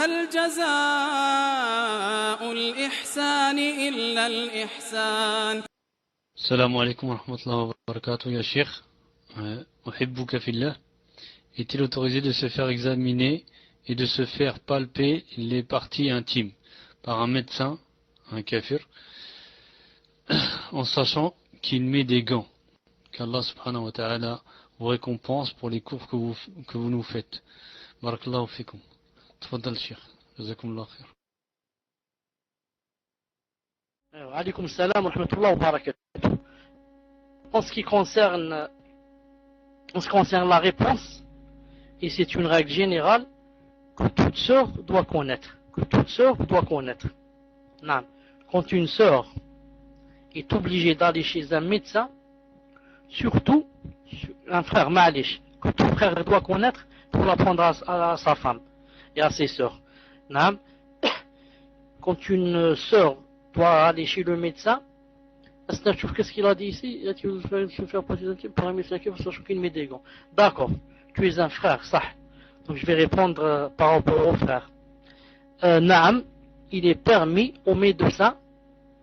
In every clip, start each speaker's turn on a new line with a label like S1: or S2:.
S1: هل جزاء الإحسان إلا الإحسان.
S2: Salam alaikum wa rahmatullahi wa barakatuh, ya Cheikh. Uhibbuka fillah. Est-il autorisé de se faire examiner et de se faire palper les parties intimes par un médecin, un kafir, en sachant qu'il met des gants? Qu'Allah subhanahu wa ta'ala vous récompense pour les cours que vous nous faites. Barakallahu fikum. Tfaddal Cheikh. Jazakumullah khair.
S3: Alaykoum salam wa rahmatullahi wa barakatuh. En ce qui concerne la réponse, et c'est une règle générale que toute sœur doit connaître. Non. Quand une sœur est obligée d'aller chez un médecin, surtout un frère malish, que tout frère doit connaître pour l'apprendre à sa femme et à ses sœurs. Non. Quand une sœur doit aller chez le médecin, qu'est-ce qu'il a dit ici? Tu veux faire passer par un médecin qui sachant qu'il met des gants. D'accord, tu es un frère, ça. Donc je vais répondre par rapport au frère. Naam, il est permis aux médecins,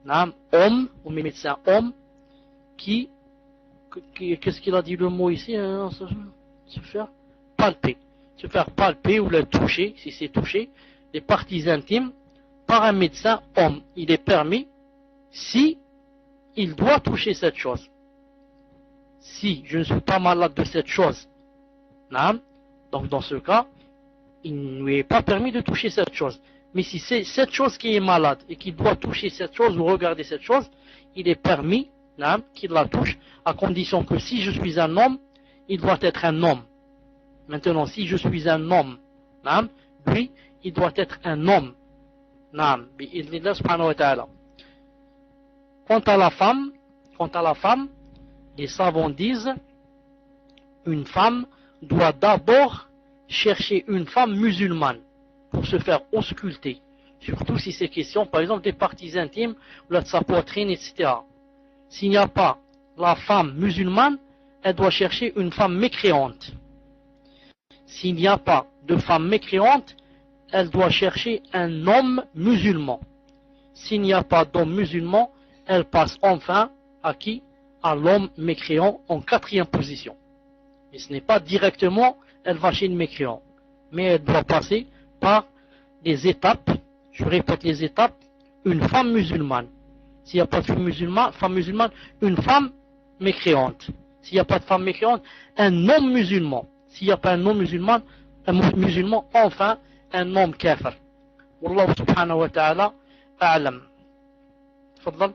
S3: naam, hommes, aux médecins hommes, qu'est-ce qu'il a dit le mot ici, hein, se faire palper ou le toucher, si c'est toucher, les parties intimes par un médecin homme. Il est permis si il doit toucher cette chose. Si je ne suis pas malade de cette chose, donc dans ce cas, il ne lui est pas permis de toucher cette chose. Mais si c'est cette chose qui est malade et qu'il doit toucher cette chose ou regarder cette chose, il est permis qu'il la touche, à condition que si je suis un homme, il doit être un homme. Maintenant, si je suis un homme, lui, il doit être un homme. Quant à la femme, les savants disent, une femme doit d'abord chercher une femme musulmane pour se faire ausculter, surtout si c'est question, par exemple, des parties intimes, ou de sa poitrine, etc. S'il n'y a pas la femme musulmane, elle doit chercher une femme mécréante. S'il n'y a pas de femme mécréante, elle doit chercher un homme musulman. S'il n'y a pas d'homme musulman, elle passe enfin à qui? À l'homme mécréant en 4e position. Et ce n'est pas directement, elle va chez le mécréant. Mais elle doit passer par des étapes, je répète les étapes, une femme musulmane. S'il n'y a pas de femme musulmane, une femme mécréante. S'il n'y a pas de femme mécréante, un homme musulman. S'il n'y a pas un homme musulman, enfin, un homme kafir. Wallahu subhanahu wa ta'ala a'lam. Tfaddal.